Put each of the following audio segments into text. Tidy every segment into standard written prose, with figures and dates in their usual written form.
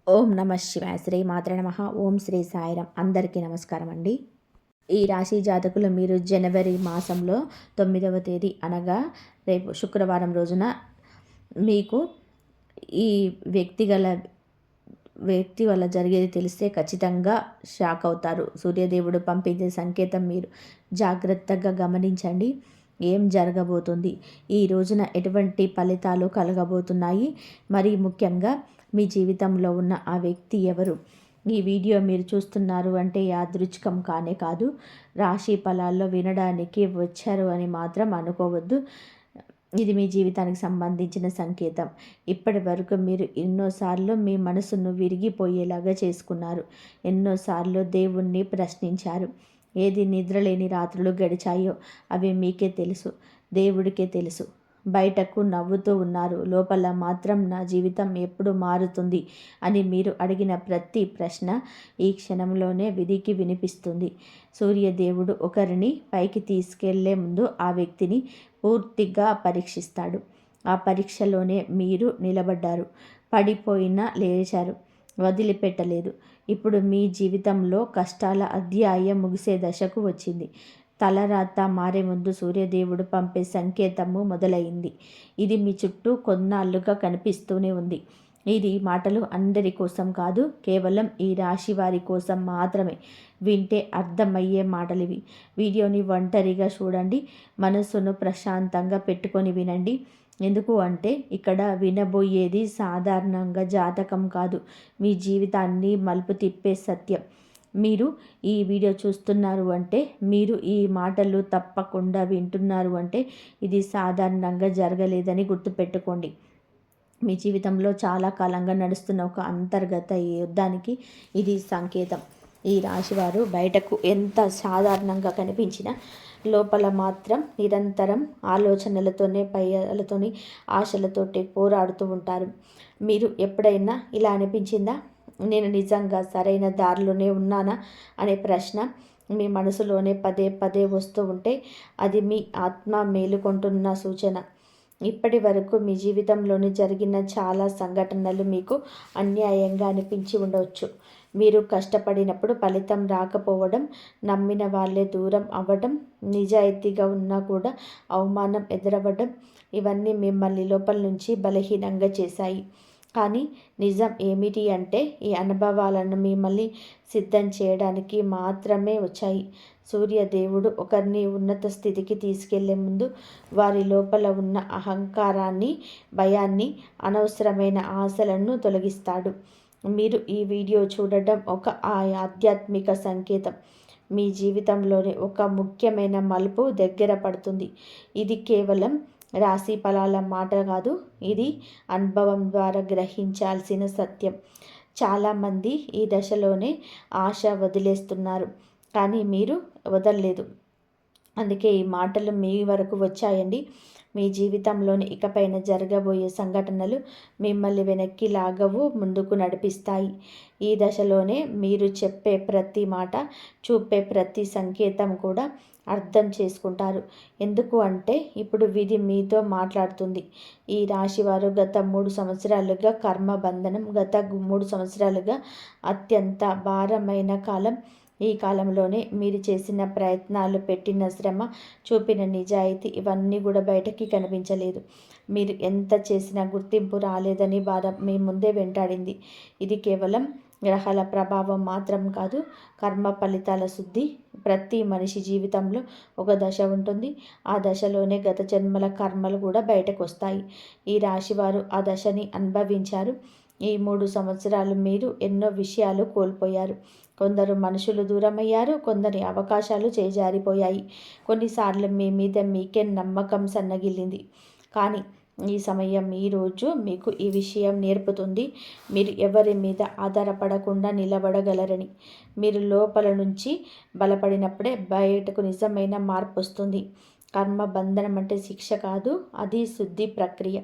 ఓం నమ శివాయ. శ్రీ మాత్రే నమః. ఓం శ్రీ సాయిరాం. అందరికీ నమస్కారం అండి. ఈ రాశి జాతకులు మీరు జనవరి మాసంలో 9వ తేదీ అనగా రేపు శుక్రవారం రోజున మీకు ఈ వ్యక్తి వల్ల జరిగేది తెలిస్తే ఖచ్చితంగా షాక్ అవుతారు. సూర్యదేవుడు పంపించే సంకేతం మీరు జాగ్రత్తగా గమనించండి. ఏం జరగబోతుంది, ఈ రోజున ఎటువంటి ఫలితాలు కలగబోతున్నాయి, మరి ముఖ్యంగా మీ జీవితంలో ఉన్న ఆ వ్యక్తి ఎవరు. ఈ వీడియో మీరు చూస్తున్నారు అంటే యాదృచ్ఛికం కానే కాదు. రాశి ఫలాల్లో వినడానికి వచ్చారు అని మాత్రం అనుకోవద్దు. ఇది మీ జీవితానికి సంబంధించిన సంకేతం. ఇప్పటి వరకు మీరు ఎన్నోసార్లు మీ మనసును విరిగిపోయేలాగా చేసుకున్నారు. ఎన్నోసార్లు దేవుణ్ణి ప్రశ్నించారు. ఏది నిద్రలేని రాత్రులు గడిచాయో అవి మీకే తెలుసు, దేవుడికే తెలుసు. బయటకు నవ్వుతూ ఉన్నారు, లోపల మాత్రం నా జీవితం ఎప్పుడు మారుతుంది అని మీరు అడిగిన ప్రతి ప్రశ్న ఈ క్షణంలోనే విధికి వినిపిస్తుంది. సూర్యదేవుడు ఒకరిని పైకి తీసుకెళ్లే ముందు ఆ వ్యక్తిని పూర్తిగా పరీక్షిస్తాడు. ఆ పరీక్షలోనే మీరు నిలబడ్డారు, పడిపోయినా లేచారు, వదిలిపెట్టలేదు. ఇప్పుడు మీ జీవితంలో కష్టాల అధ్యాయం ముగిసే దశకు వచ్చింది. తలరాత మారే ముందు సూర్యదేవుడు పంపే సంకేతము మొదలైంది. ఇది మీ చుట్టూ కొన్నాళ్ళుగా కనిపిస్తూనే ఉంది. ఇది మాటలు అందరి కోసం కాదు, కేవలం ఈ రాశి వారి కోసం మాత్రమే. వింటే అర్థమయ్యే మాటలివి. వీడియోని ఒంటరిగా చూడండి, మనసును ప్రశాంతంగా పెట్టుకొని వినండి. ఎందుకు అంటే ఇక్కడ వినబోయేది సాధారణంగా జాతకం కాదు, మీ జీవితాన్ని మలుపు తిప్పే సత్యం. మీరు ఈ వీడియో చూస్తున్నారు అంటే, మీరు ఈ మాటలు తప్పకుండా వింటున్నారు అంటే ఇది సాధారణంగా జరగలేదని గుర్తుపెట్టుకోండి. మీ జీవితంలో చాలా కాలంగా నడుస్తున్న ఒక అంతర్గత యుద్ధానికి ఇది సంకేతం. ఈ రాశివారు బయటకు ఎంత సాధారణంగా కనిపించినా లోపల మాత్రం నిరంతరం ఆలోచనలతోనే, భయాలతోని, ఆశలతోటి పోరాడుతూ ఉంటారు. మీరు ఎప్పుడైనా ఇలా అనిపించిందా? నేను నిజంగా సరైన దారిలోనే ఉన్నానా అనే ప్రశ్న మీ మనసులోనే పదే పదే వస్తూ ఉంటే అది మీ ఆత్మ మేలుకొంటున్న సూచన. ఇప్పటి వరకు మీ జీవితంలోని జరిగిన చాలా సంఘటనలు మీకు అన్యాయంగా అనిపించి ఉండవచ్చు. మీరు కష్టపడినప్పుడు ఫలితం రాకపోవడం, నమ్మిన వాళ్ళే దూరం అవ్వడం, నిజాయితీగా ఉన్నా కూడా అవమానం ఎదురవ్వడం, ఇవన్నీ మిమ్మల్ని లోపల నుంచి బలహీనంగా చేశాయి. కానీ నిజం ఏమిటి అంటే ఈ అనుభవాలను మిమ్మల్ని సిద్ధం చేయడానికి మాత్రమే వచ్చాయి. సూర్యదేవుడు ఒకరిని ఉన్నత స్థితికి తీసుకెళ్లే ముందు వారి లోపల ఉన్న అహంకారాన్ని, భయాన్ని, అనవసరమైన ఆశలను తొలగిస్తాడు. మీరు ఈ వీడియో చూడడం ఒక ఆధ్యాత్మిక సంకేతం. మీ జీవితంలోని ఒక ముఖ్యమైన మలుపు దగ్గర పడుతుంది. ఇది కేవలం రాశి ఫలాల మాట కాదు, ఇది అనుభవం ద్వారా గ్రహించాల్సిన సత్యం. చాలామంది ఈ దశలోనే ఆశ వదిలేస్తున్నారు, కానీ మీరు వదలలేదు. అందుకే ఈ మాటలు మీ వరకు వచ్చాయండి. మీ జీవితంలోని ఇకపైన జరగబోయే సంఘటనలు మిమ్మల్ని వెనక్కి లాగవు, ముందుకు నడిపిస్తాయి. ఈ దశలోనే మీరు చెప్పే ప్రతి మాట, చూపే ప్రతి సంకేతం కూడా అర్థం చేసుకుంటారు. ఎందుకు అంటే ఇప్పుడు విధి మీతో మాట్లాడుతుంది. ఈ రాశివారు గత 3 సంవత్సరాలుగా కర్మబంధనం, గత 3 సంవత్సరాలుగా అత్యంత భారమైన కాలం. ఈ కాలంలోనే మీరు చేసిన ప్రయత్నాలు, పెట్టిన శ్రమ, చూపిన నిజాయితీ ఇవన్నీ కూడా బయటకి కనిపించలేదు. మీరు ఎంత చేసినా గుర్తింపు రాలేదని బాధ మీ ముందే వెంటాడింది. ఇది కేవలం గ్రహాల ప్రభావం మాత్రం కాదు, కర్మ ఫలితాల శుద్ధి. ప్రతి మనిషి జీవితంలో ఒక దశ ఉంటుంది. ఆ దశలోనే గత జన్మల కర్మలు కూడా బయటకు వస్తాయి. ఈ రాశివారు ఆ దశని అనుభవించారు. ఈ 3 సంవత్సరాలు మీరు ఎన్నో విషయాలు కోల్పోయారు. కొందరు మనుషులు దూరమయ్యారు, కొందరి అవకాశాలు చేజారిపోయాయి. కొన్నిసార్లు మీ మీద మీకే నమ్మకం సన్నగిల్లింది. కానీ ఈ సమయం, ఈ రోజు మీకు ఈ విషయం నేర్పుతుంది. మీరు ఎవరి మీద ఆధారపడకుండా నిలబడగలరని. మీరు లోపల నుంచి బలపడినప్పుడే బయటకు నిజమైన మార్పు వస్తుంది. కర్మ బంధనం అంటే శిక్ష కాదు, అది శుద్ధి ప్రక్రియ.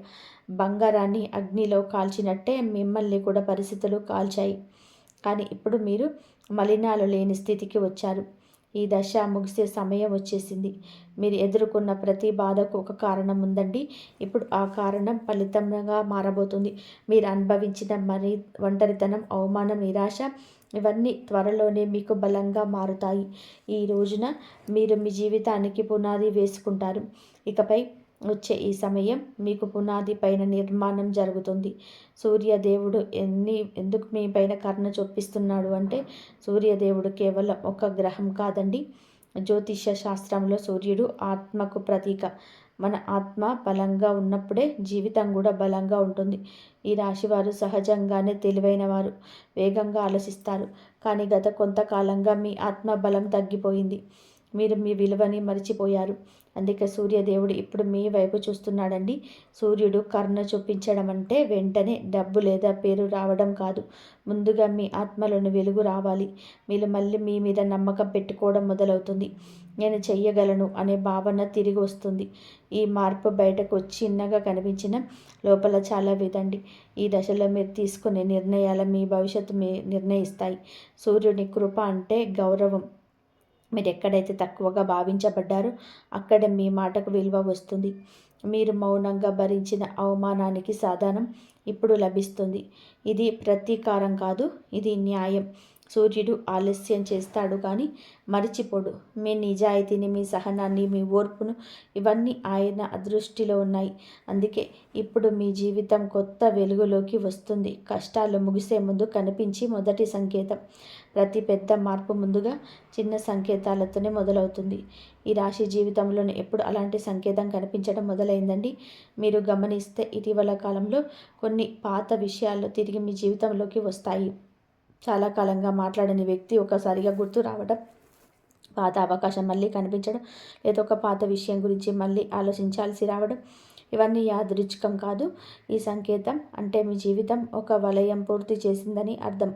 బంగారాన్ని అగ్నిలో కాల్చినట్టే మిమ్మల్ని కూడా పరిస్థితులు కాల్చాయి. కానీ ఇప్పుడు మీరు మలినాలు లేని స్థితికి వచ్చారు. ఈ దశ ముగిసే సమయం వచ్చేసింది. మీరు ఎదుర్కొన్న ప్రతి బాధకు ఒక కారణం ఉందండి. ఇప్పుడు ఆ కారణం ఫలితంగా మారబోతుంది. మీరు అనుభవించిన ఒంటరితనం, అవమానం, నిరాశ ఇవన్నీ త్వరలోనే మీకు బలంగా మారుతాయి. ఈ రోజున మీరు మీ జీవితానికి పునాది వేసుకుంటారు. ఇకపై వచ్చే ఈ సమయం మీకు పునాది పైన నిర్మాణం జరుగుతుంది. సూర్యదేవుడు ఎందుకు మీ పైన కరుణ చూపిస్తున్నాడు అంటే, సూర్యదేవుడు కేవలం ఒక గ్రహం కాదండి. జ్యోతిష్య శాస్త్రంలో సూర్యుడు ఆత్మకు ప్రతీక. మన ఆత్మ బలంగా ఉన్నప్పుడే జీవితం కూడా బలంగా ఉంటుంది. ఈ రాశివారు సహజంగానే తెలివైన వారు, వేగంగా ఆలోచిస్తారు. కానీ గత కొంతకాలంగా మీ ఆత్మ బలం తగ్గిపోయింది. మీరు మీ విలువని మరిచిపోయారు. అందుకే సూర్యదేవుడు ఇప్పుడు మీ వైపు చూస్తున్నాడండి. సూర్యుడు కరుణ చూపించడం అంటే వెంటనే డబ్బు లేదా పేరు రావడం కాదు. ముందుగా మీ ఆత్మలోని వెలుగు రావాలి. మీరు మళ్ళీ మీ మీద నమ్మకం పెట్టుకోవడం మొదలవుతుంది. నేను చెయ్యగలను అనే భావన తిరిగి వస్తుంది. ఈ మార్పు బయటకు చిన్నగా కనిపించిన లోపల చాలా విధండి. ఈ దశలో మీరు తీసుకునే నిర్ణయాలు మీ భవిష్యత్తు నిర్ణయిస్తాయి. సూర్యుని కృప అంటే గౌరవం. మీరు ఎక్కడైతే తక్కువగా భావించబడ్డారో అక్కడ మీ మాటకు విలువ వస్తుంది. మీరు మౌనంగా భరించిన అవమానానికి సాధనం ఇప్పుడు లభిస్తుంది. ఇది ప్రతీకారం కాదు, ఇది న్యాయం. సూర్యుడు ఆలస్యం చేస్తాడు కానీ మరిచిపోడు. మీ నిజాయితీని, మీ సహనాన్ని, మీ ఓర్పును ఇవన్నీ ఆయన దృష్టిలో ఉన్నాయి. అందుకే ఇప్పుడు మీ జీవితం కొత్త వెలుగులోకి వస్తుంది. కష్టాలు ముగిసే ముందు కనిపించి మొదటి సంకేతం. ప్రతి పెద్ద మార్పు ముందుగా చిన్న సంకేతాలతోనే మొదలవుతుంది. ఈ రాశి జీవితంలోనే ఎప్పుడు అలాంటి సంకేతం కనిపించడం మొదలైందండి. మీరు గమనిస్తే ఇటీవల కాలంలో కొన్ని పాత విషయాలు తిరిగి మీ జీవితంలోకి వస్తాయి. చాలా కాలంగా మాట్లాడని వ్యక్తి ఒకసారిగా గుర్తు రావడం, పాత అవకాశం మళ్ళీ కనిపించడం, లేదా ఒక పాత విషయం గురించి మళ్ళీ ఆలోచించాల్సి రావడం, ఇవన్నీ యాదృచ్ఛికం కాదు. ఈ సంకేతం అంటే మీ జీవితం ఒక వలయం పూర్తి చేసిందని అర్థం.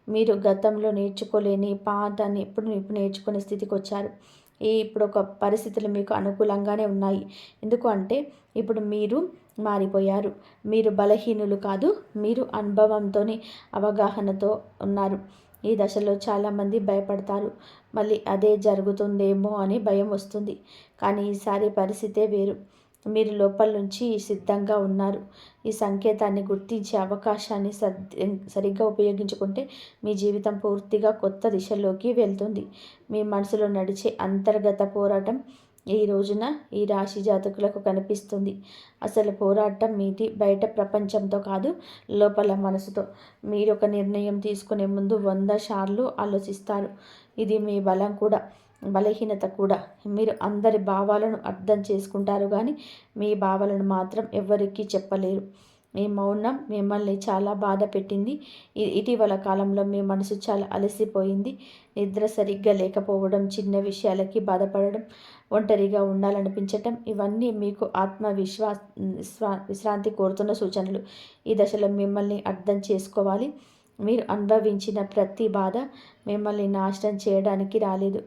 మీరు గతంలో నేర్చుకోలేని పాఠాన్ని ఇప్పుడు నేర్చుకునే స్థితికి వచ్చారు. ఇప్పుడు ఒక పరిస్థితులు మీకు అనుకూలంగానే ఉన్నాయి. ఎందుకు అంటే ఇప్పుడు మీరు మారిపోయారు. మీరు బలహీనులు కాదు, మీరు అనుభవంతోని, అవగాహనతో ఉన్నారు. ఈ దశలో చాలామంది భయపడతారు. మళ్ళీ అదే జరుగుతుందేమో అని భయం వస్తుంది. కానీ ఈసారి పరిస్థితే వేరు. మీరు లోపల నుంచి సిద్ధంగా ఉన్నారు. ఈ సంకేతాన్ని గుర్తించే అవకాశాన్ని సరిగ్గా ఉపయోగించుకుంటే మీ జీవితం పూర్తిగా కొత్త దిశలోకి వెళ్తుంది. మీ మనసులో నడిచే అంతర్గత పోరాటం ఈ రోజున ఈ రాశి జాతకులకు కనిపిస్తుంది. అసలు పోరాటం మీది బయట ప్రపంచంతో కాదు, లోపల మనసుతో. మీరు ఒక నిర్ణయం తీసుకునే ముందు 100 సార్లు ఆలోచిస్తారు. ఇది మీ బలం కూడా, బలహీనత కూడా. మీరు అందరి భావాలను అర్థం చేసుకుంటారు కానీ మీ భావాలను మాత్రం ఎవరికీ చెప్పలేరు. మీ మౌనం మిమ్మల్ని చాలా బాధ పెట్టింది. ఇటీవల కాలంలో మీ మనసు చాలా అలసిపోయింది. నిద్ర సరిగ్గా లేకపోవడం, చిన్న విషయాలకి బాధపడడం, ఒంటరిగా ఉండాలనిపించటం ఇవన్నీ మీకు విశ్రాంతి కోరుతున్న సూచనలు. ఈ దశలో మిమ్మల్ని అర్థం చేసుకోవాలి. మీరు అనుభవించిన ప్రతి బాధ మిమ్మల్ని నాశనం చేయడానికి రాలేదు.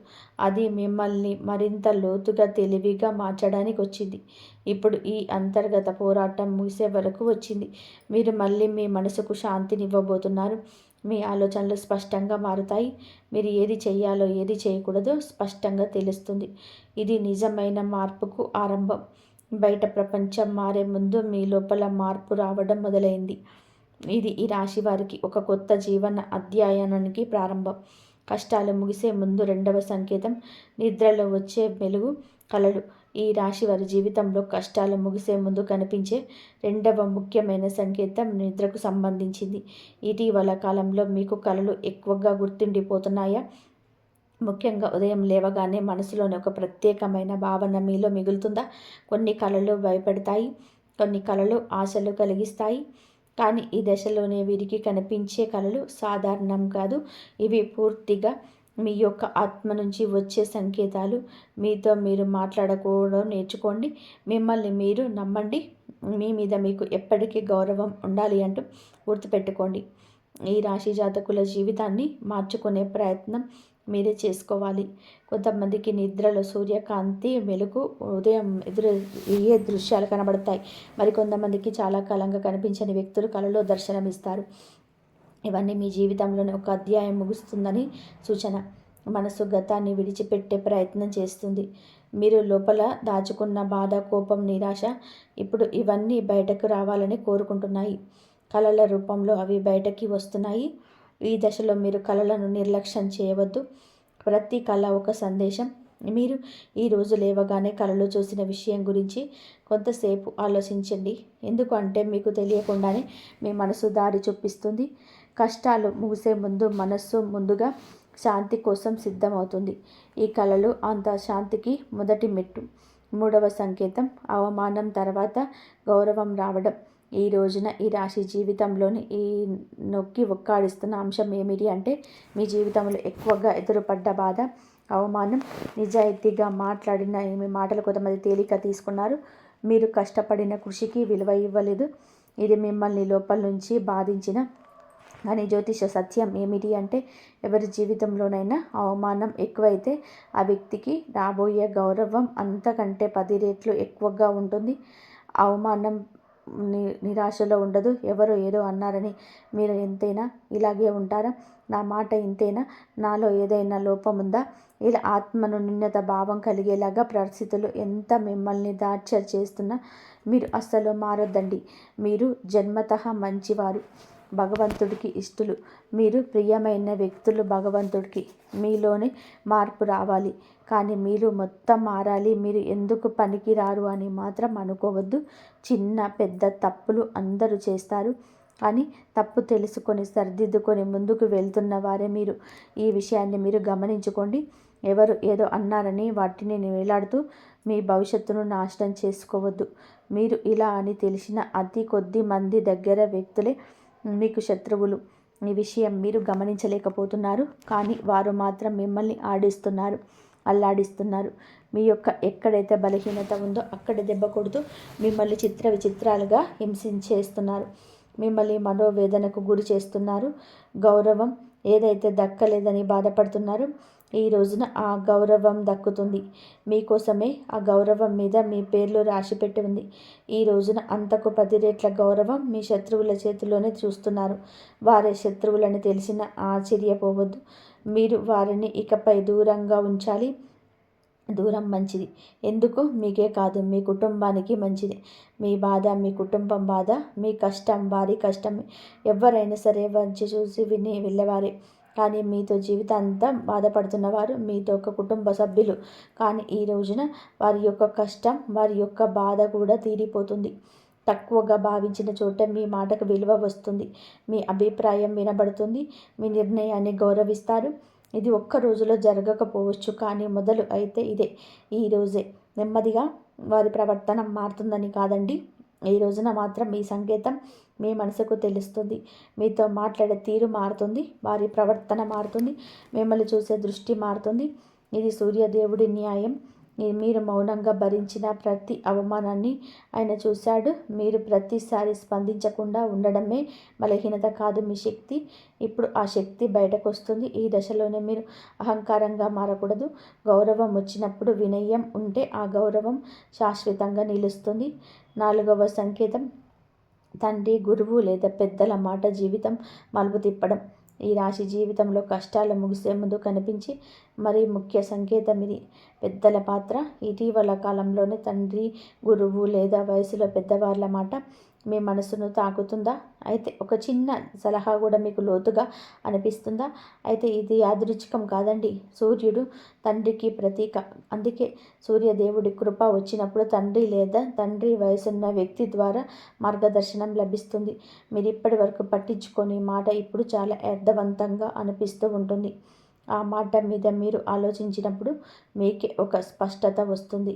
అది మిమ్మల్ని మరింత లోతుగా, తెలివిగా మార్చడానికి వచ్చింది. ఇప్పుడు ఈ అంతర్గత పోరాటం ముగిసే వరకు వచ్చింది. మీరు మళ్ళీ మీ మనసుకు శాంతినివ్వబోతున్నారు. మీ ఆలోచనలు స్పష్టంగా మారుతాయి. మీరు ఏది చేయాలో, ఏది చేయకూడదో స్పష్టంగా తెలుస్తుంది. ఇది నిజమైన మార్పుకు ఆరంభం. బయట ప్రపంచం మారే ముందు మీ లోపల మార్పు రావడం మొదలైంది. ఇది ఈ రాశి వారికి ఒక కొత్త జీవన అధ్యయనానికి ప్రారంభం. కష్టాలు ముగిసే ముందు రెండవ సంకేతం నిద్రలో వచ్చే వెలుగు, కలలు. ఈ రాశి వారి జీవితంలో కష్టాలు ముగిసే ముందు కనిపించే రెండవ ముఖ్యమైన సంకేతం నిద్రకు సంబంధించింది. ఇటీవల కాలంలో మీకు కలలు ఎక్కువగా గుర్తుండిపోతున్నాయా? ముఖ్యంగా ఉదయం లేవగానే మనసులోని ఒక ప్రత్యేకమైన భావన మీలో మిగులుతుందా? కొన్ని కలలు భయపెడతాయి, కొన్ని కలలు ఆశలు కలిగిస్తాయి. కానీ ఈ దశలోనే వీరికి కనిపించే కలలు సాధారణం కాదు. ఇవి పూర్తిగా మీ యొక్క ఆత్మ నుంచి వచ్చే సంకేతాలు. మీతో మీరు మాట్లాడుకోవడం నేర్చుకోండి. మిమ్మల్ని మీరు నమ్మండి. మీ మీద మీకు ఎప్పటికీ గౌరవం ఉండాలి అంటూ గుర్తుపెట్టుకోండి. ఈ రాశి జాతకుల జీవితాన్ని మార్చుకునే ప్రయత్నం మీరే చేసుకోవాలి. కొంతమందికి నిద్రలో సూర్యకాంతి వెలుగు ఉదయం ఎదురయ్యే దృశ్యాలు కనబడతాయి. మరికొంతమందికి చాలా కాలంగా కనిపించని వ్యక్తులు కలలో దర్శనమిస్తారు. ఇవన్నీ మీ జీవితంలోని ఒక అధ్యాయం ముగుస్తుందని సూచన. మనసు గతాన్ని విడిచిపెట్టే ప్రయత్నం చేస్తుంది. మీరు లోపల దాచుకున్న బాధ, కోపం, నిరాశ ఇప్పుడు ఇవన్నీ బయటకు రావాలని కోరుకుంటున్నాయి. కళల రూపంలో అవి బయటకి వస్తున్నాయి. ఈ దశలో మీరు కళలను నిర్లక్ష్యం చేయవద్దు. ప్రతి కళ ఒక సందేశం. మీరు ఈరోజు లేవగానే కళలో చూసిన విషయం గురించి కొంతసేపు ఆలోచించండి. ఎందుకంటే మీకు తెలియకుండానే మీ మనసు దారి చూపిస్తుంది. కష్టాలు ముగిసే ముందు మనస్సు ముందుగా శాంతి కోసం సిద్ధమవుతుంది. ఈ కళలు అంత శాంతికి మొదటి మెట్టు. 3వ సంకేతం అవమానం తర్వాత గౌరవం రావడం. ఈ రోజున ఈ రాశి జీవితంలోని ఈ నొక్కి ఒక్కాడిస్తున్న అంశం ఏమిటి అంటే మీ జీవితంలో ఎక్కువగా ఎదురుపడ్డ బాధ, అవమానం. నిజాయితీగా మాట్లాడిన మీ మాటలు కొంతమంది తేలిక తీసుకున్నారు. మీరు కష్టపడిన కృషికి విలువ ఇవ్వలేదు. ఇది మిమ్మల్ని లోపల నుంచి బాధించిన కానీ జ్యోతిష సత్యం ఏమిటి అంటే ఎవరి జీవితంలోనైనా అవమానం ఎక్కువైతే ఆ వ్యక్తికి రాబోయే గౌరవం అంతకంటే 10 రెట్లు ఎక్కువగా ఉంటుంది. అవమానం నిరాశలో ఉండదు. ఎవరో ఏదో అన్నారని మీరు ఎంతైనా ఇలాగే ఉంటారా? నా మాట ఇంతేనా? నాలో ఏదైనా లోపం ఉందా? ఇలా ఆత్మను నిన్నత భావం కలిగేలాగా పరిస్థితులు ఎంత మిమ్మల్ని టార్చర్ చేస్తున్నా మీరు అస్సలు మారొద్దండి. మీరు జన్మతః మంచివారు, భగవంతుడికి ఇష్టలు. మీరు ప్రియమైన వ్యక్తులు భగవంతుడికి. మీలోనే మార్పు రావాలి. కానీ మీరు మొత్తం మారాలి. మీరు ఎందుకు పనికిరారు అని మాత్రం అనుకోవద్దు. చిన్న పెద్ద తప్పులు అందరూ చేస్తారు. కానీ తప్పు తెలుసుకొని సరిదిద్దుకొని ముందుకు వెళ్తున్న వారే మీరు. ఈ విషయాన్ని మీరు గమనించుకోండి. ఎవరు ఏదో అన్నారని వాటిని వేలాడుతూ మీ భవిష్యత్తును నాశనం చేసుకోవద్దు. మీరు ఇలా అని తెలిసిన అతి కొద్ది మంది దగ్గర వ్యక్తులే మీకు శత్రువులు. ఈ విషయం మీరు గమనించలేకపోతున్నారు. కానీ వారు మాత్రం మిమ్మల్ని ఆడిస్తున్నారు, అల్లాడిస్తున్నారు. మీ యొక్క ఎక్కడైతే బలహీనత ఉందో అక్కడ దెబ్బ కొడుతూ మిమ్మల్ని చిత్ర విచిత్రాలుగా హింసించేస్తున్నారు. మిమ్మల్ని మనోవేదనకు గురి చేస్తున్నారు. గౌరవం ఏదైతే దక్కలేదని బాధపడుతున్నారు, ఈ రోజున ఆ గౌరవం దక్కుతుంది. మీకోసమే ఆ గౌరవం మీద మీ పేర్లు రాసిపెట్టి ఉంది. ఈ రోజున అంతకు 10 రెట్ల గౌరవం మీ శత్రువుల చేతిలోనే చూస్తున్నారు. వారే శత్రువులని తెలిసిన ఆశ్చర్యపోవద్దు. మీరు వారిని ఇకపై దూరంగా ఉంచాలి. దూరం మంచిది. ఎందుకు? మీకే కాదు, మీ కుటుంబానికి మంచిది. మీ బాధ మీ కుటుంబం బాధ, మీ కష్టం వారి కష్టమే. ఎవరైనా సరే వచ్చి చూసి విని వెళ్ళేవారే. కానీ మీతో జీవితాంతం బాధపడుతున్నవారు మీతో ఒక కుటుంబ సభ్యులు. కానీ ఈ రోజున వారి యొక్క కష్టం, వారి యొక్క బాధ కూడా తీరిపోతుంది. తక్కువగా భావించిన చోట మీ మాటకు విలువ వస్తుంది. మీ అభిప్రాయం వినబడుతుంది. మీ నిర్ణయాన్ని గౌరవిస్తారు. ఇది ఒక్క రోజులో జరగకపోవచ్చు, కానీ మొదలు అయితే ఇదే, ఈరోజే. నెమ్మదిగా వారి ప్రవర్తన మారుతుందని కాదండి. ఈ రోజున మాత్రం ఈ సంకేతం మీ మనసుకు తెలుస్తుంది. మీతో మాట్లాడే తీరు మారుతుంది. వారి ప్రవర్తన మారుతుంది. మిమ్మల్ని చూసే దృష్టి మారుతుంది. ఇది సూర్యదేవుడి న్యాయం. మీరు మౌనంగా భరించిన ప్రతి అవమానాన్ని ఆయన చూశాడు. మీరు ప్రతిసారి స్పందించకుండా ఉండడమే బలహీనత కాదు, మీ శక్తి. ఇప్పుడు ఆ శక్తి బయటకు వస్తుంది. ఈ దశలోనే మీరు అహంకారంగా మారకూడదు. గౌరవం వచ్చినప్పుడు వినయం ఉంటే ఆ గౌరవం శాశ్వతంగా నిలుస్తుంది. 4వ సంకేతం తండ్రి, గురువు లేదా పెద్దల మాట జీవితం మలుపు తిప్పడం. ఈ రాశి జీవితంలో కష్టాలు ముగిసే ముందు కనిపించి మరీ ముఖ్య సంకేతం ఇది. పెద్దల పాత్ర. ఇటీవల కాలంలోనే తండ్రి, గురువు లేదా వయసులో పెద్దవాళ్ళ మాట మీ మనసును తాకుతుందా? అయితే ఒక చిన్న సలహా కూడా మీకు లోతుగా అనిపిస్తుందా? అయితే ఇది యాదృచ్ఛికం కాదండి. సూర్యుడు తండ్రికి ప్రతీక. అందుకే సూర్యదేవుడి కృప వచ్చినప్పుడు తండ్రి లేదా తండ్రి వయసున్న వ్యక్తి ద్వారా మార్గదర్శనం లభిస్తుంది. మీరు ఇప్పటి వరకు పట్టించుకొని మాట ఇప్పుడు చాలా అర్థవంతంగా అనిపిస్తూ ఉంటుంది. ఆ మాట మీద మీరు ఆలోచించినప్పుడు మీకే ఒక స్పష్టత వస్తుంది.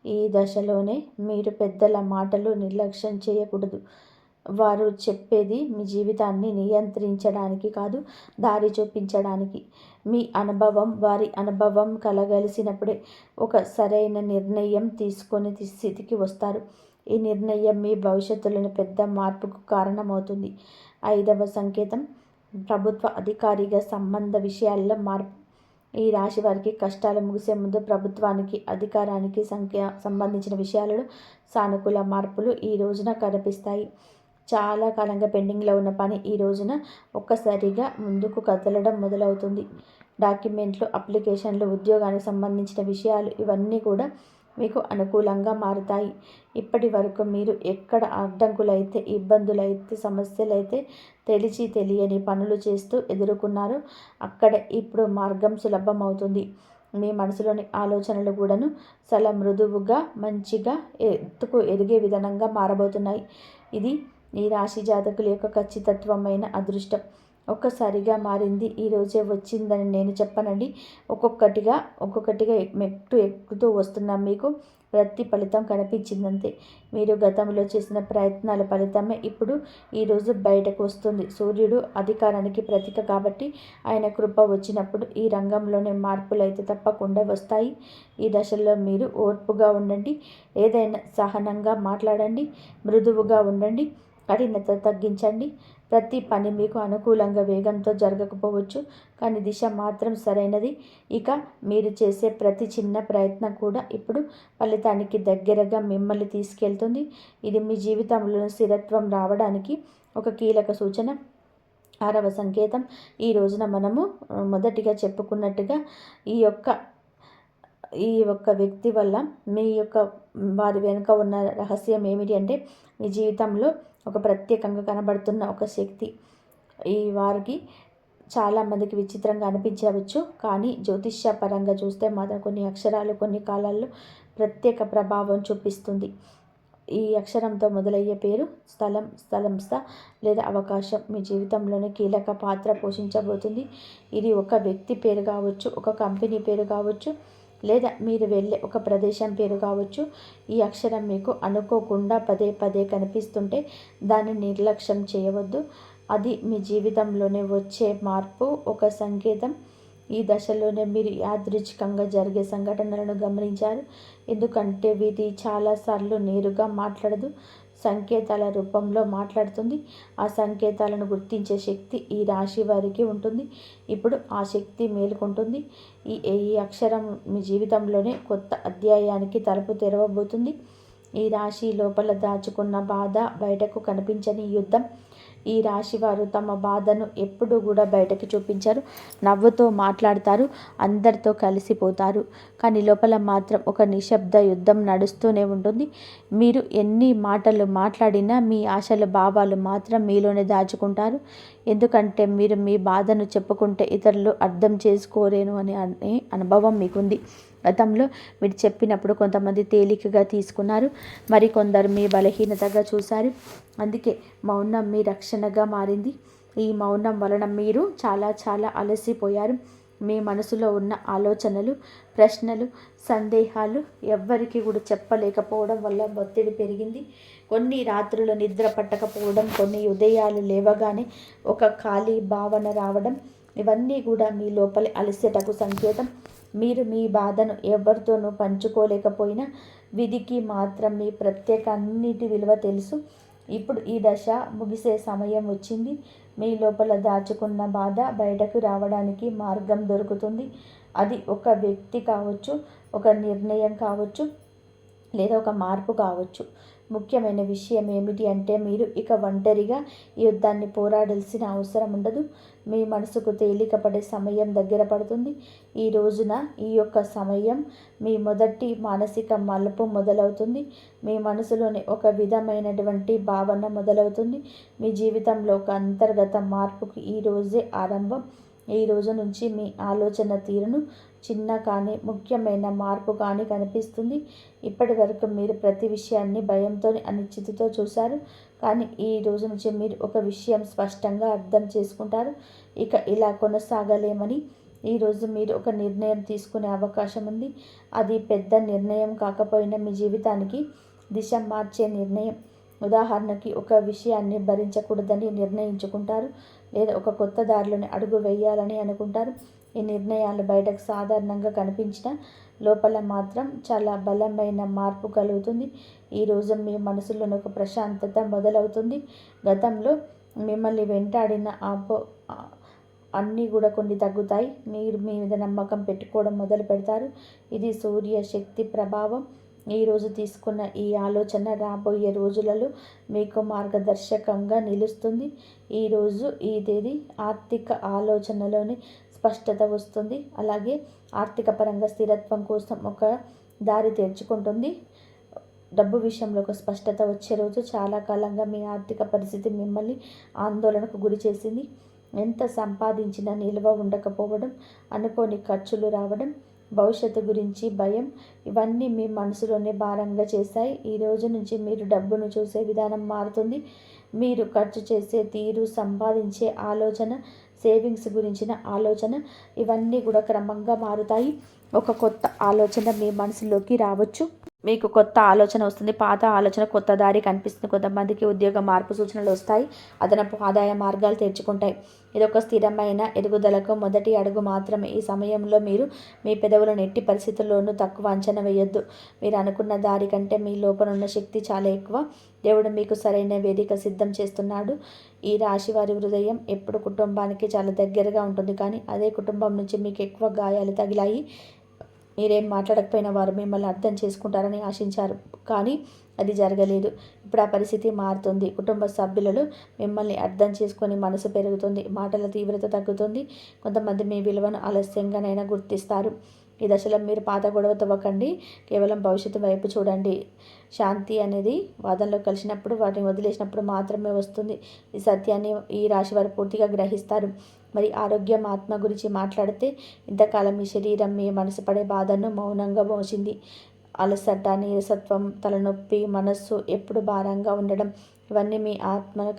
ఈ దశలోనే మీరు పెద్దల మాటలు నిర్లక్ష్యం చేయకూడదు. వారు చెప్పేది మీ జీవితాన్ని నియంత్రించడానికి కాదు, దారి చూపించడానికి. మీ అనుభవం వారి అనుభవం కలగలిసినప్పుడే ఒక సరైన నిర్ణయం తీసుకొని స్థితికి వస్తారు. ఈ నిర్ణయం మీ భవిష్యత్తులోని పెద్ద మార్పుకు కారణమవుతుంది. 5వ సంకేతం ప్రభుత్వ అధికారిగా సంబంధ విషయాల్లో మార్పు. ఈ రాశి వారికి కష్టాలు ముగిసే ముందు ప్రభుత్వానికి, అధికారానికి సంబంధించిన విషయాలలో సానుకూల మార్పులు ఈ రోజున కనిపిస్తాయి. చాలా కాలంగా పెండింగ్లో ఉన్న పని ఈ రోజున ఒక్కసారిగా ముందుకు కదలడం మొదలవుతుంది. డాక్యుమెంట్లు, అప్లికేషన్లు, ఉద్యోగానికి సంబంధించిన విషయాలు ఇవన్నీ కూడా మీకు అనుకూలంగా మారుతాయి. ఇప్పటి వరకు మీరు ఎక్కడ అడ్డంకులైతే, ఇబ్బందులైతే, సమస్యలైతే తెలిసి తెలియని పనులు చేస్తూ ఎదుర్కొన్నారో అక్కడ ఇప్పుడు మార్గం సులభం అవుతుంది. మీ మనసులోని ఆలోచనలు కూడాను చాలా మృదువుగా, మంచిగా ఎత్తుకు ఎదిగే విధానంగా మారబోతున్నాయి. ఇది ఈ రాశి జాతకుల యొక్క ఖచ్చితత్వమైన అదృష్టం. ఒక్కసారిగా మారింది, ఈరోజే వచ్చిందని నేను చెప్పనండి. ఒక్కొక్కటిగా మెట్టు ఎక్కుతూ వస్తున్న మీకు ప్రతి ఫలితం కనిపించిందంతే. మీరు గతంలో చేసిన ప్రయత్నాల ఫలితమే ఇప్పుడు ఈరోజు బయటకు వస్తుంది. సూర్యుడు అధికారానికి ప్రతీక కాబట్టి ఆయన కృప వచ్చినప్పుడు ఈ రంగంలోనే మార్పులు అయితే తప్పకుండా వస్తాయి. ఈ దశలో మీరు ఓర్పుగా ఉండండి, ఏదైనా సహనంగా మాట్లాడండి, మృదువుగా ఉండండి, కఠినత తగ్గించండి. ప్రతి పని మీకు అనుకూలంగా వేగంతో జరగకపోవచ్చు, కానీ దిశ మాత్రం సరైనది. ఇక మీరు చేసే ప్రతి చిన్న ప్రయత్నం కూడా ఇప్పుడు ఫలితానికి దగ్గరగా మిమ్మల్ని తీసుకెళ్తుంది. ఇది మీ జీవితంలో స్థిరత్వం రావడానికి ఒక కీలక సూచన. 6వ సంకేతం. ఈ రోజున మనము మొదటిగా చెప్పుకున్నట్టుగా ఈ యొక్క వ్యక్తి వల్ల మీ యొక్క వారి వెనుక ఉన్న రహస్యం ఏమిటి అంటే, మీ జీవితంలో ఒక ప్రత్యేకంగా కనబడుతున్న ఒక శక్తి. ఈ వారికి చాలామందికి విచిత్రంగా అనిపించవచ్చు, కానీ జ్యోతిష్య పరంగా చూస్తే మాత్రం కొన్ని అక్షరాలు కొన్ని కాలాల్లో ప్రత్యేక ప్రభావం చూపిస్తుంది. ఈ అక్షరంతో మొదలయ్యే పేరు స్థలంస్థ లేదా అవకాశం మీ జీవితంలోనే కీలక పాత్ర పోషించబోతుంది. ఇది ఒక వ్యక్తి పేరు కావచ్చు, ఒక కంపెనీ పేరు కావచ్చు, లేదా మీరు వెళ్ళే ఒక ప్రదేశం పేరు కావచ్చు. ఈ అక్షరం మీకు అనుకోకుండా పదే పదే కనిపిస్తుంటే దాన్ని నిర్లక్ష్యం చేయవద్దు. అది మీ జీవితంలోనే వచ్చే మార్పు ఒక సంకేతం. ఈ దశలోనే మీరు యాదృచ్ఛికంగా జరిగే సంఘటనలను గమనించారు. ఎందుకంటే వీటి చాలాసార్లు నేరుగా మాట్లాడదు, సంకేతాల రూపంలో మాట్లాడుతుంది. ఆ సంకేతాలను గుర్తించే శక్తి ఈ రాశి వారికి ఉంటుంది. ఇప్పుడు ఆ శక్తి మేలుకుంటుంది. ఈ అక్షరం మీ జీవితంలోనే కొత్త అధ్యాయానికి తలుపు తెరవబోతుంది. ఈ రాశి లోపల దాచుకున్న బాధ, బయటకు కనిపించని యుద్ధం. ఈ రాశి వారు తమ బాధను ఎప్పుడూ కూడా బయటకు చూపించరు. నవ్వుతో మాట్లాడతారు, అందరితో కలిసిపోతారు, కానీ లోపల మాత్రం ఒక నిశ్శబ్ద యుద్ధం నడుస్తూనే ఉంటుంది. మీరు ఎన్ని మాటలు మాట్లాడినా మీ ఆశలు, భావాలు మాత్రం మీలోనే దాచుకుంటారు. ఎందుకంటే మీరు మీ బాధను చెప్పుకుంటే ఇతరులు అర్థం చేసుకోలేను అనే అనుభవం మీకుంది. గతంలో మీరు చెప్పినప్పుడు కొంతమంది తేలికగా తీసుకున్నారు, మరికొందరు మీ బలహీనతగా చూశారు. అందుకే మౌనం మీ రక్షణగా మారింది. ఈ మౌనం వలన మీరు చాలా అలసిపోయారు. మీ మనసులో ఉన్న ఆలోచనలు, ప్రశ్నలు, సందేహాలు ఎవ్వరికి కూడా చెప్పలేకపోవడం వల్ల ఒత్తిడి పెరిగింది. కొన్ని రాత్రులు నిద్ర పట్టకపోవడం, కొన్ని ఉదయాలు లేవగానే ఒక ఖాళీ భావన రావడం, ఇవన్నీ కూడా మీ లోపలి అలసటకు సంకేతం. మీరు మీ బాధను ఎవరితోనూ పంచుకోలేకపోయినా విధికి మాత్రం మీ ప్రత్యేక అన్నిటి విలువ తెలుసు. ఇప్పుడు ఈ దశ ముగిసే సమయం వచ్చింది. మీ లోపల దాచుకున్న బాధ బయటకు రావడానికి మార్గం దొరుకుతుంది. అది ఒక వ్యక్తి కావచ్చు, ఒక నిర్ణయం కావచ్చు, లేదా ఒక మార్పు కావచ్చు. ముఖ్యమైన విషయం ఏమిటి అంటే, మీరు ఇక ఒంటరిగా ఈ యుద్ధాన్ని పోరాడాల్సిన అవసరం ఉండదు. మీ మనసుకు తేలికపడే సమయం దగ్గర పడుతుంది. ఈ రోజున ఈ యొక్క సమయం మీ మొదటి మానసిక మలుపు మొదలవుతుంది. మీ మనసులోని ఒక విధమైనటువంటి భావన మొదలవుతుంది. మీ జీవితంలో ఒక అంతర్గత మార్పుకి ఈ రోజే ఆరంభం. ఈ రోజు నుంచి మీ ఆలోచన తీరును చిన్న కానీ ముఖ్యమైన మార్పు కానీ కనిపిస్తుంది. ఇప్పటి వరకు మీరు ప్రతి విషయాన్ని భయంతో, అనిశ్చితితో చూశారు, కానీ ఈ రోజు నుంచి మీరు ఒక విషయం స్పష్టంగా అర్థం చేసుకుంటారు. ఇక ఇలా కొనసాగలేమని ఈరోజు మీరు ఒక నిర్ణయం తీసుకునే అవకాశం ఉంది. అది పెద్ద నిర్ణయం కాకపోయినా మీ జీవితానికి దిశ మార్చే నిర్ణయం. ఉదాహరణకి ఒక విషయాన్ని భరించకూడదని నిర్ణయించుకుంటారు, లేదా ఒక కొత్త దారిలోని అడుగు వేయాలని అనుకుంటారు. ఈ నిర్ణయాలు బయటకు సాధారణంగా కనిపించిన లోపల మాత్రం చాలా బలమైన మార్పు కలుగుతుంది. ఈరోజు మీ మనసులోని ఒక ప్రశాంతత మొదలవుతుంది. గతంలో మిమ్మల్ని వెంటాడిన అన్నీ కూడా కొన్ని తగ్గుతాయి. మీరు మీ మీద నమ్మకం పెట్టుకోవడం మొదలు పెడతారు. ఇది సూర్య శక్తి ప్రభావం. ఈరోజు తీసుకున్న ఈ ఆలోచన రాబోయే రోజులలో మీకు మార్గదర్శకంగా నిలుస్తుంది. ఈరోజు ఈ తేదీ ఆర్థిక ఆలోచనలోని స్పష్టత వస్తుంది. అలాగే ఆర్థిక పరంగా స్థిరత్వం కోసం ఒక దారి తెరుచుకుంటుంది. డబ్బు విషయంలో ఒక స్పష్టత వచ్చే రోజు. చాలా కాలంగా మీ ఆర్థిక పరిస్థితి మిమ్మల్ని ఆందోళనకు గురి చేసింది. ఎంత సంపాదించినా నిల్వ ఉండకపోవడం, అనుకోని ఖర్చులు రావడం, భవిష్యత్తు గురించి భయం, ఇవన్నీ మీ మనసులోనే భారంగా చేశాయి. ఈ రోజు నుంచి మీరు డబ్బును చూసే విధానం మారుతుంది. మీరు ఖర్చు చేసే తీరు, సంపాదించే ఆలోచన, సేవింగ్స్ గురించిన ఆలోచన, ఇవన్నీ కూడా క్రమంగా మారుతాయి. ఒక కొత్త ఆలోచన మీ మనసులోకి రావచ్చు. మీకు కొత్త ఆలోచన వస్తుంది. పాత ఆలోచన కొత్త దారి కనిపిస్తుంది. కొంతమందికి ఉద్యోగ మార్పు సూచనలు వస్తాయి. అదనపు ఆదాయ మార్గాలు తెరుచుకుంటాయి. ఇదొక స్థిరమైన ఎదుగుదలకు మొదటి అడుగు మాత్రమే. ఈ సమయంలో మీరు మీ పెదవులను ఎట్టి పరిస్థితుల్లోనూ తక్కువ అంచనా వేయొద్దు. మీరు అనుకున్న దారి కంటే మీ లోపల ఉన్న శక్తి చాలా ఎక్కువ. దేవుడు మీకు సరైన వేదిక సిద్ధం చేస్తున్నాడు. ఈ రాశి వారి హృదయం ఎప్పుడు కుటుంబానికి చాలా దగ్గరగా ఉంటుంది. కానీ అదే కుటుంబం నుంచి మీకు ఎక్కువ గాయాలు తగిలాయి. మీరేం మాట్లాడకపోయినా వారు మిమ్మల్ని అర్థం చేసుకుంటారని ఆశించారు, కానీ అది జరగలేదు. ఇప్పుడు ఆ పరిస్థితి మారుతుంది. కుటుంబ సభ్యులలో మిమ్మల్ని అర్థం చేసుకొని మనసు పెరుగుతుంది. మాటల తీవ్రత తగ్గుతుంది. కొంతమంది మీ విలువను ఆలస్యంగానైనా గుర్తిస్తారు. ఈ దశలో మీరు పాత గొడవ తవ్వకండి. కేవలం భవిష్యత్తు వైపు చూడండి. శాంతి అనేది వాదనలో కలిసినప్పుడు, వాటిని వదిలేసినప్పుడు మాత్రమే వస్తుంది. ఈ సత్యాన్ని ఈ రాశి వారు పూర్తిగా గ్రహిస్తారు. మరి ఆరోగ్యం, ఆత్మ గురించి మాట్లాడితే, ఇంతకాలం మీ శరీరం మీ మనసు పడే బాధను మౌనంగా మోసింది. అలసట, నీరసత్వం, తలనొప్పి, మనస్సు ఎప్పుడు భారంగా ఉండడం, ఇవన్నీ మీ ఆత్మను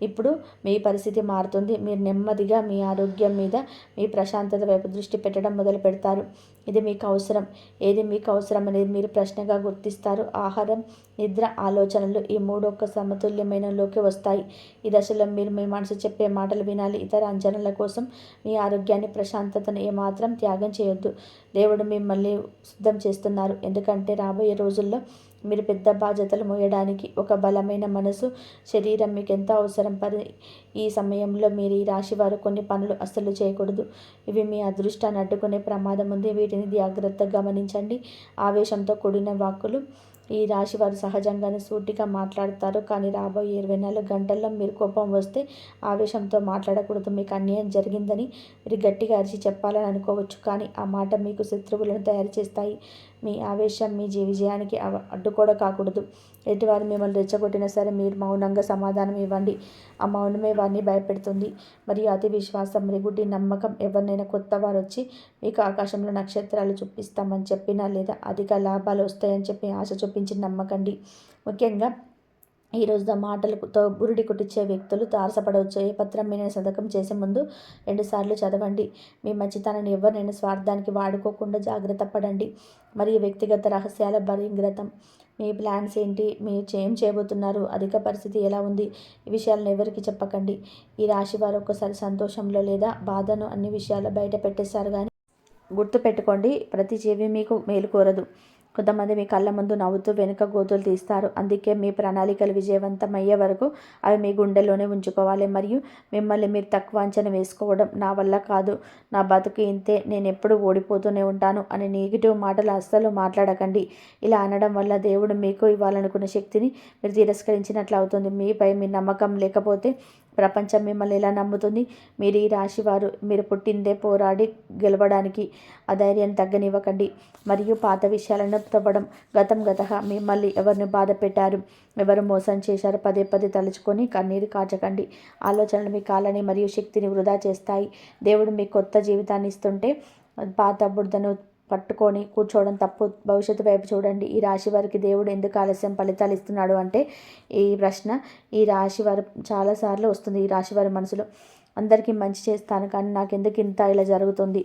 ఇప్పుడు మీ పరిస్థితి మారుతుంది. మీరు నెమ్మదిగా మీ ఆరోగ్యం మీద, మీ ప్రశాంతత వైపు దృష్టి పెట్టడం మొదలు పెడతారు. ఇది మీకు అవసరం. ఏది మీకు అవసరం అనేది మీరు ప్రశ్నగా గుర్తిస్తారు. ఆహారం, నిద్ర, ఆలోచనలు, ఈ మూడు ఒక సమతుల్యమైనలోకి వస్తాయి. ఈ దశలో మీరు మీ మనసు చెప్పే మాటలు వినాలి. ఇతర అంచనాల కోసం మీ ఆరోగ్యాన్ని, ప్రశాంతతను ఏమాత్రం త్యాగం చేయొద్దు. దేవుడు మిమ్మల్ని సిద్ధం చేస్తున్నారు. ఎందుకంటే రాబోయే రోజుల్లో మీరు పెద్ద బాధ్యతలు మోయడానికి ఒక బలమైన మనసు, శరీరం మీకు ఎంతో అవసరం. ఈ సమయంలో మీరు ఈ రాశి వారు కొన్ని పనులు అస్సలు చేయకూడదు. ఇవి మీ అదృష్టాన్ని అడ్డుకునే ప్రమాదం ఉంది. వీటిని జాగ్రత్తగా గమనించండి. ఆవేశంతో కూడిన వాక్కులు. ఈ రాశి వారు సహజంగానే సూటిగా మాట్లాడతారు, కానీ రాబోయే 24 గంటల్లో మీరు కోపం వస్తే ఆవేశంతో మాట్లాడకూడదు. మీకు అన్యాయం జరిగిందని మీరు గట్టిగా అరిచి చెప్పాలని అనుకోవచ్చు, కానీ ఆ మాట మీకు శత్రువులను తయారు చేస్తాయి. మీ ఆవేశం మీ విజయానికి అడ్డుకోవడం కాకూడదు. ఎటువారు మిమ్మల్ని రెచ్చగొట్టినా సరే మీరు మౌనంగా సమాధానం ఇవ్వండి. ఆ మౌనమే వారిని భయపెడుతుంది. మరియు అతి విశ్వాసం, గుడ్డి నమ్మకం. ఎవరినైనా కొత్త వారు వచ్చి మీకు ఆకాశంలో నక్షత్రాలు చూపిస్తామని చెప్పినా, లేదా అధిక లాభాలు వస్తాయని చెప్పి ఆశ చూపించి నమ్మకండి. ముఖ్యంగా ఈరోజు మాటలతో బురిడి కొట్టించే వ్యక్తులు తారసపడవచ్చు. ఏ పత్రం మీద సంతకం చేసే ముందు 2 సార్లు చదవండి. మీ మంచితనాన్ని ఎవరినైనా స్వార్థానికి వాడుకోకుండా జాగ్రత్త పడండి. మరియు వ్యక్తిగత రహస్యాల బహిర్గతం. మీ ప్లాన్స్ ఏంటి, మీరు ఏం చేయబోతున్నారు, అధిక పరిస్థితి ఎలా ఉంది, ఈ విషయాలను ఎవరికి చెప్పకండి. ఈ రాశి వారు ఒక్కసారి సంతోషంలో లేదా బాధను అన్ని విషయాలు బయట పెట్టేశారు, కానీ గుర్తుపెట్టుకోండి, ప్రతి జీవి మీకు మేలు కోరదు. కొంతమంది మీ కళ్ళ ముందు నవ్వుతూ వెనుక గోతులు తీస్తారు. అందుకే మీ ప్రణాళికలు విజయవంతమయ్యే వరకు అవి మీ గుండెల్లోనే ఉంచుకోవాలి. మరియు మిమ్మల్ని మీరు తక్కువ అంచనా వేసుకోవడం, నా వల్ల కాదు, నా బతుకు ఇంతే, నేను ఎప్పుడు ఓడిపోతూనే ఉంటాను అని నెగిటివ్ మాటలు అస్సలు మాట్లాడకండి. ఇలా అనడం వల్ల దేవుడు మీకు ఇవ్వాలనుకున్న శక్తిని మీరు తిరస్కరించినట్లు అవుతుంది. మీపై మీ నమ్మకం లేకపోతే ప్రపంచం మిమ్మల్ని ఎలా నమ్ముతుంది? మీరు ఈ రాశివారు, మీరు పుట్టిందే పోరాడి గెలవడానికి. అధైర్యం తగ్గనివ్వకండి. మరియు పాత విషయాలను తవ్వడం. గతహ మిమ్మల్ని ఎవరిని బాధ పెట్టారు, ఎవరు మోసం చేశారు, పదే పదే తలుచుకొని కన్నీరు కాచకండి. ఆలోచనలు మీ కాలని మరియు శక్తిని వృధా చేస్తాయి. దేవుడు మీకు కొత్త జీవితాన్ని ఇస్తుంటే పాత బురదను పట్టుకొని కూర్చోవడం తప్పు. భవిష్యత్తు వైపు చూడండి. ఈ రాశి వారికి దేవుడు ఎందుకు ఆలస్యం ఫలితాలు ఇస్తున్నాడు అంటే, ఈ ప్రశ్న ఈ రాశి వారు చాలాసార్లు వస్తుంది. ఈ రాశి వారి మనసులో, అందరికీ మంచి చేస్తాను, కానీ నాకెందుకు ఇంత ఇలా జరుగుతుంది?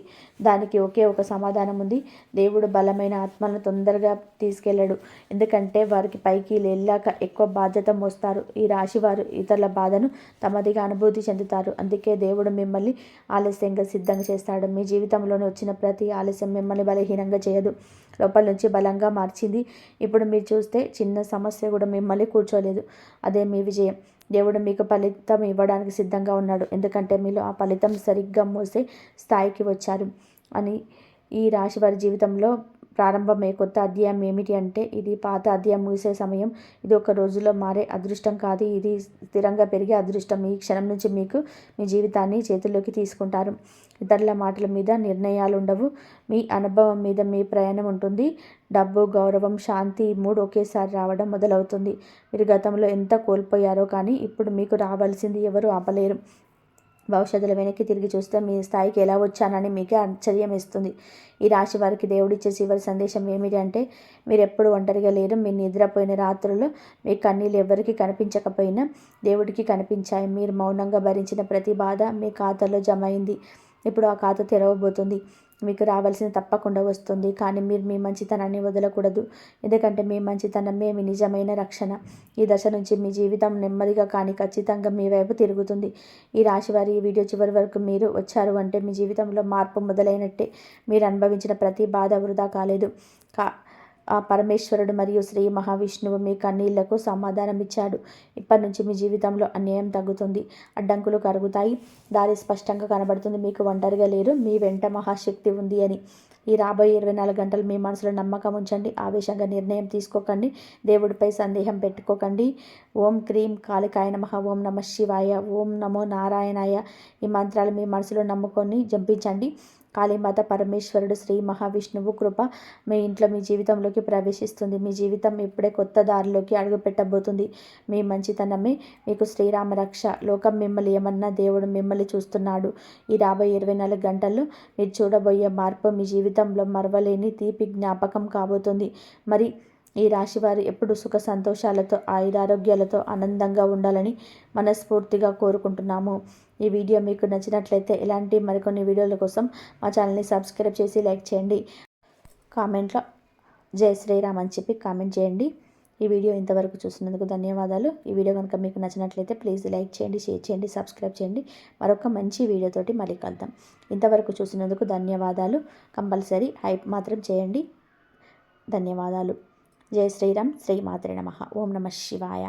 దానికి ఒకే ఒక సమాధానం ఉంది. దేవుడు బలమైన ఆత్మలను తొందరగా తీసుకెళ్ళడు. ఎందుకంటే వారికి పైకి వెళ్ళాక ఎక్కువ బాధ్యత మోస్తారు. ఈ రాశి వారు ఇతరుల బాధను తమదిగా అనుభూతి చెందుతారు. అందుకే దేవుడు మిమ్మల్ని ఆలస్యంగా సిద్ధంగా చేస్తాడు. మీ జీవితంలోనే వచ్చిన ప్రతి ఆలస్యం మిమ్మల్ని బలహీనంగా చేయదు, లోపల నుంచి బలంగా మార్చింది. ఇప్పుడు మీరు చూస్తే చిన్న సమస్య కూడా మిమ్మల్ని కూర్చోలేదు. అదే మీ విజయం. దేవుడు మీకు ఫలితం ఇవ్వడానికి సిద్ధంగా ఉన్నాడు, ఎందుకంటే మీరు ఆ ఫలితం సరిగ్గా మోసే స్థాయికి వచ్చారు అని. ఈ రాశి వారి జీవితంలో ప్రారంభమయ్యే కొత్త అధ్యాయం ఏమిటి అంటే ఇది పాత అధ్యాయం ముగిసే సమయం. ఇది ఒక రోజులో మారే అదృష్టం కాదు, ఇది స్థిరంగా పెరిగే అదృష్టం. ఈ క్షణం నుంచి మీకు మీ జీవితాన్ని చేతుల్లోకి తీసుకుంటారు. ఇతరుల మాటల మీద నిర్ణయాలు ఉండవు, మీ అనుభవం మీద మీ ప్రయాణం ఉంటుంది. డబ్బు, గౌరవం, శాంతి ఈ మూడు ఒకేసారి రావడం మొదలవుతుంది. మీరు గతంలో ఎంత కోల్పోయారో కానీ ఇప్పుడు మీకు రావాల్సింది ఎవరు ఆపలేరు. భవిష్యత్తులో వెనక్కి తిరిగి చూస్తే మీ స్థాయికి ఎలా వచ్చానని మీకే ఆశ్చర్యం వేస్తుంది. ఈ రాశి వారికి దేవుడిచ్చే చివరి సందేశం ఏమిటి అంటే మీరు ఎప్పుడు ఒంటరిగా లేరు. మీరు నిద్రపోయిన రాత్రుల్లో మీ కన్నీళ్ళు ఎవరికి కనిపించకపోయినా దేవుడికి కనిపించాయి. మీరు మౌనంగా భరించిన ప్రతి బాధ మీ ఖాతాలో జమ అయింది. ఇప్పుడు ఆ ఖాతా తెరవబోతుంది. మీకు రావాల్సింది తప్పకుండా వస్తుంది. కానీ మీరు మీ మంచితనాన్ని వదలకూడదు, ఎందుకంటే మీ మంచితనమే మీ నిజమైన రక్షణ. ఈ దశ నుంచి మీ జీవితం నెమ్మదిగా కానీ ఖచ్చితంగా మీ వైపు తిరుగుతుంది. ఈ రాశివారి ఈ వీడియో చివరి వరకు మీరు వచ్చారు అంటే మీ జీవితంలో మార్పు మొదలైనట్టే. మీరు అనుభవించిన ప్రతి బాధ వృధా కాలేదు. ఆ పరమేశ్వరుడు మరియు శ్రీ మహావిష్ణువు మీ కన్నీళ్లకు సమాధానం ఇచ్చాడు. ఇప్పటి నుంచి మీ జీవితంలో అన్యాయం తగ్గుతుంది, అడ్డంకులు కరుగుతాయి, దారి స్పష్టంగా కనబడుతుంది. మీకు ఒంటరిగా లేరు, మీ వెంట మహాశక్తి ఉంది అని. ఈ రాబోయే 24 గంటలు మీ మనసులో నమ్మకం ఉంచండి. ఆవేశంగా నిర్ణయం తీసుకోకండి, దేవుడిపై సందేహం పెట్టుకోకండి. ఓం క్రీం కాళికాయ నమః, ఓం నమః శివాయ, ఓం నమో నారాయణాయ ఈ మంత్రాలు మీ మనసులో నమ్ముకొని జపించండి. కాళీమాత, పరమేశ్వరుడు, శ్రీ మహావిష్ణువు కృప మీ ఇంట్లో మీ జీవితంలోకి ప్రవేశిస్తుంది. మీ జీవితం ఇప్పుడే కొత్త దారిలోకి అడుగుపెట్టబోతుంది. మీ మంచితనమే మీకు శ్రీరామ రక్ష. లోకం మిమ్మల్ని ఏమన్నా దేవుడు మిమ్మల్ని చూస్తున్నాడు. ఈ రాబోయే 24 గంటల్లో మీరు చూడబోయే మార్పు మీ జీవితంలో మరవలేని తీపి జ్ఞాపకం కాబోతుంది. మరి ఈ రాశివారు ఎప్పుడు సుఖ సంతోషాలతో, ఆయురారోగ్యాలతో ఆనందంగా ఉండాలని మనస్ఫూర్తిగా కోరుకుంటున్నాము. ఈ వీడియో మీకు నచ్చినట్లయితే ఇలాంటి మరికొన్ని వీడియోల కోసం మా ఛానల్ని సబ్స్క్రైబ్ చేసి లైక్ చేయండి. కామెంట్లో జై శ్రీరామ్ అని చెప్పి కామెంట్ చేయండి. ఈ వీడియో ఇంతవరకు చూసినందుకు ధన్యవాదాలు. ఈ వీడియో కనుక మీకు నచ్చినట్లయితే ప్లీజ్ లైక్ చేయండి, షేర్ చేయండి, సబ్స్క్రైబ్ చేయండి. మరొక మంచి వీడియోతోటి మళ్ళీ కలుద్దాం. ఇంతవరకు చూసినందుకు ధన్యవాదాలు. కంపల్సరీ హైప్ మాత్రం చేయండి. ధన్యవాదాలు. జై శ్రీరామ్. శ్రీమాత్రే నమః. ఓం నమః శివాయ.